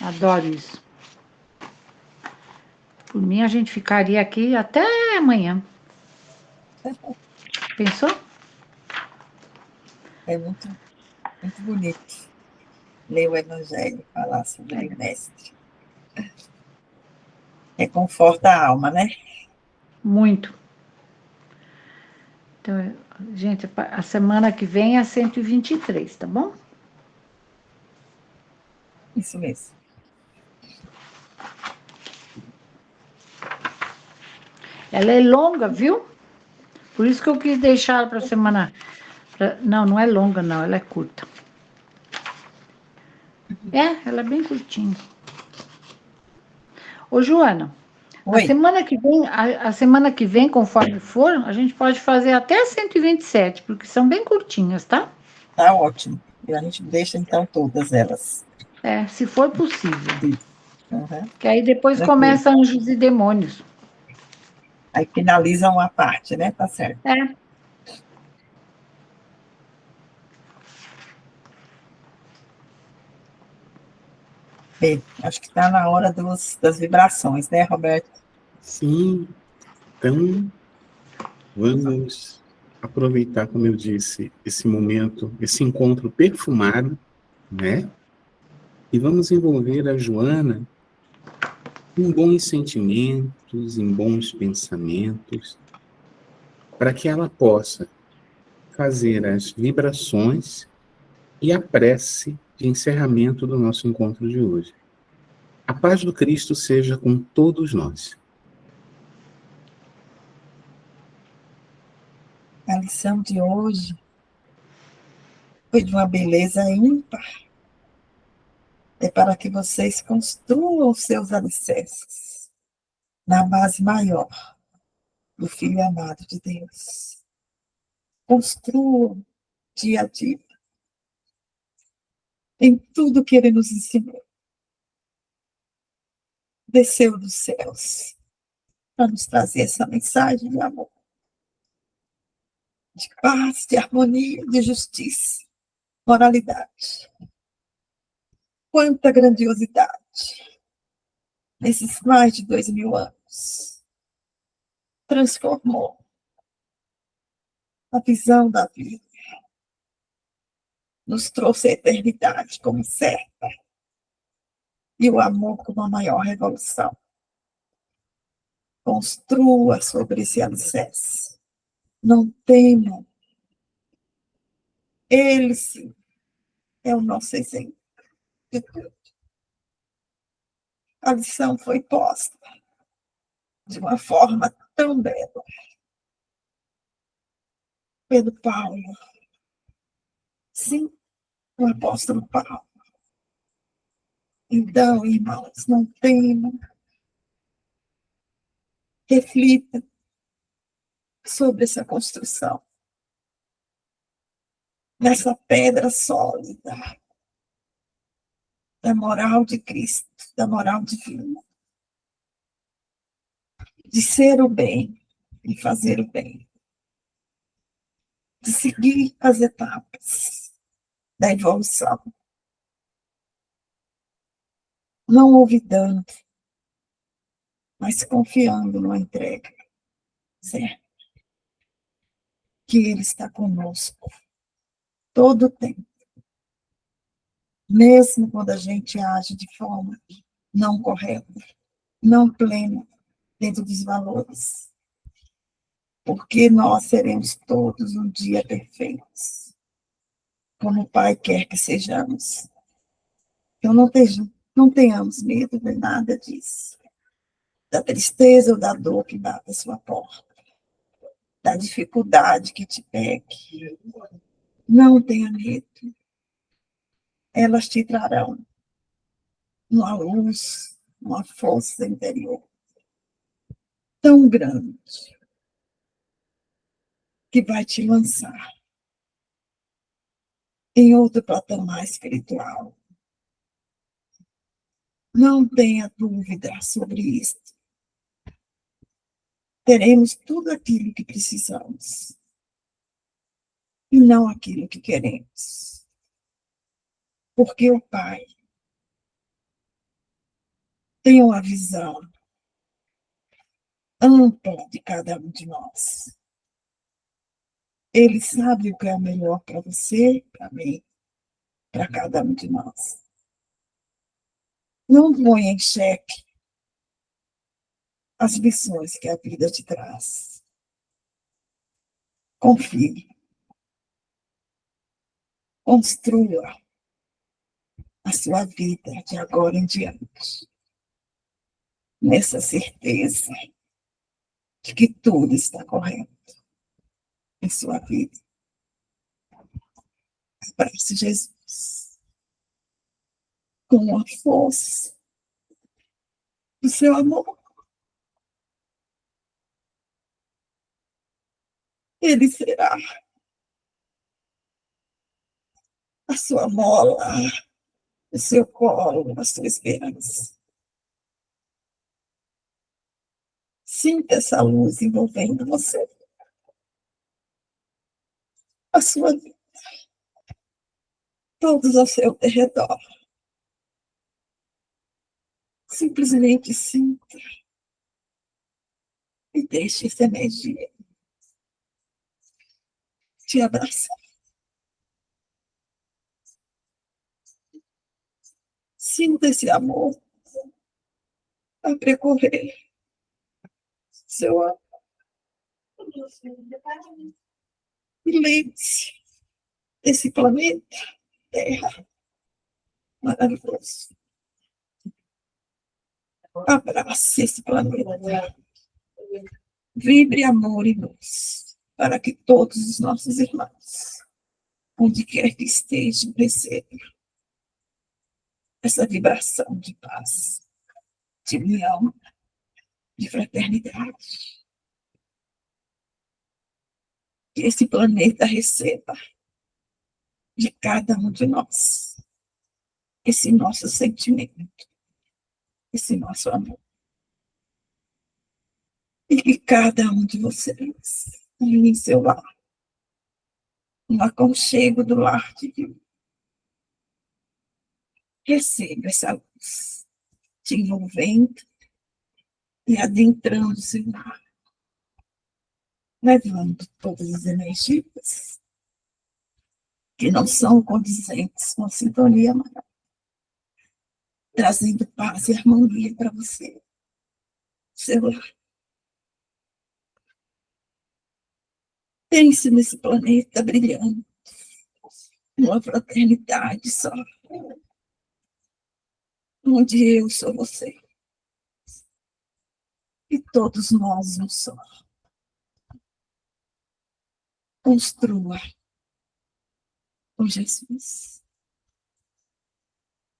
Adoro isso. Por mim, a gente ficaria aqui até amanhã. Pensou? É muito, muito bonito ler o Evangelho, falar sobre o Mestre. Reconforta a alma, né? Muito. Então, gente, a semana que vem é 123, tá bom? Isso mesmo. Ela é longa, viu? Por isso que eu quis deixar para a semana. Não, não é longa, não, ela é curta. Ela é bem curtinha. Ô, Joana, a Oi, semana que vem, a semana que vem, conforme for, a gente pode fazer até 127, porque são bem curtinhas, tá? tá ótimo. E a gente deixa, então, todas elas. Se for possível. Uhum, Que aí depois tranquilo. começa Anjos e Demônios. Aí finaliza uma parte, né? Tá certo. Bem, acho que está na hora das vibrações, né, Roberto? Sim, então vamos aproveitar, como eu disse, esse momento, esse encontro perfumado, né? E vamos envolver a Joana em bons sentimentos, em bons pensamentos, para que ela possa fazer as vibrações e a prece de encerramento do nosso encontro de hoje. A paz do Cristo seja com todos nós. A lição de hoje foi de uma beleza ímpar. É para que vocês construam seus alicerces na base maior do Filho amado de Deus. Construam dia a dia em tudo que Ele nos ensinou. Desceu dos céus para nos trazer essa mensagem de amor, de paz, de harmonia, de justiça, moralidade. Quanta grandiosidade nesses mais de 2000 anos. Transformou a visão da vida, nos trouxe a eternidade como certa e o amor como a maior revolução. Construa sobre esse alicerce. Não temam. Ele, sim, é o nosso exemplo de tudo. A lição foi posta de uma forma tão bela pelo Paulo. Sim, o apóstolo Paulo. Então, irmãos, não temam. Reflita sobre essa construção, nessa pedra sólida da moral de Cristo, da moral divina, de ser o bem e fazer o bem, de seguir as etapas da evolução, não olvidando, mas confiando na entrega, certo? Que Ele está conosco todo o tempo, mesmo quando a gente age de forma não correta, não plena, dentro dos valores, porque nós seremos todos um dia perfeitos, como o Pai quer que sejamos. Então não tenhamos medo de nada disso, da tristeza ou da dor que bate à sua porta, da dificuldade que te pegue. Não tenha medo, elas te trarão uma luz, uma força interior tão grande que vai te lançar em outro patamar espiritual. Não tenha dúvida sobre isso. Teremos tudo aquilo que precisamos e não aquilo que queremos. Porque o Pai tem uma visão ampla de cada um de nós. Ele sabe o que é melhor para você, para mim, para cada um de nós. Não ponha em xeque as lições que a vida te traz. Confie. Construa a sua vida de agora em diante, nessa certeza de que tudo está correto em sua vida. Abrace Jesus com a força do seu amor. Ele será a sua mola, o seu colo, a sua esperança. Sinta essa luz envolvendo você, a sua vida, todos ao seu redor. Simplesmente sinta e deixe essa energia te abraçar. Sinta esse amor a percorrer seu âmago. E lembre-se desse planeta Terra maravilhoso. Abrace esse planeta. Vibre amor e luz para que todos os nossos irmãos, onde quer que estejam, recebam essa vibração de paz, de união, de fraternidade. Que esse planeta receba de cada um de nós esse nosso sentimento, esse nosso amor. E que cada um de vocês, em seu lar, no aconchego do lar divino, receba essa luz, te envolvendo e adentrando o seu lar, levando todas as energias que não são condizentes com a sintonia maior, trazendo paz e harmonia para você, seu lar. Pense nesse planeta brilhando, numa fraternidade só, onde eu sou você, e todos nós um só. Construa com Jesus.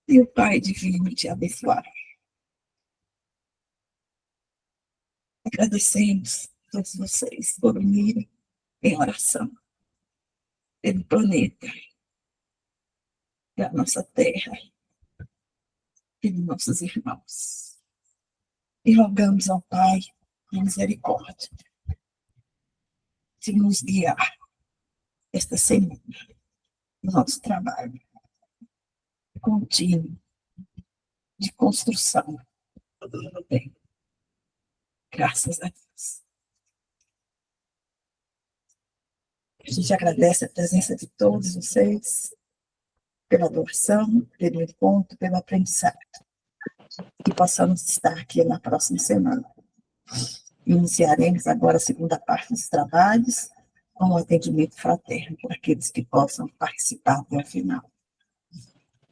E o Pai Divino te abençoará. Agradecemos a todos vocês por unirem em oração pelo planeta, pela nossa terra, pelos nossos irmãos. E rogamos ao Pai de misericórdia de nos guiar esta semana no nosso trabalho contínuo de construção do bem. Graças a Deus. A gente agradece a presença de todos vocês, pela doação, pelo encontro, pelo aprendizado. Que possamos estar aqui na próxima semana. Iniciaremos agora a segunda parte dos trabalhos, com o atendimento fraterno, por aqueles que possam participar até o final.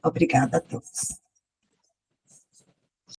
Obrigada a todos.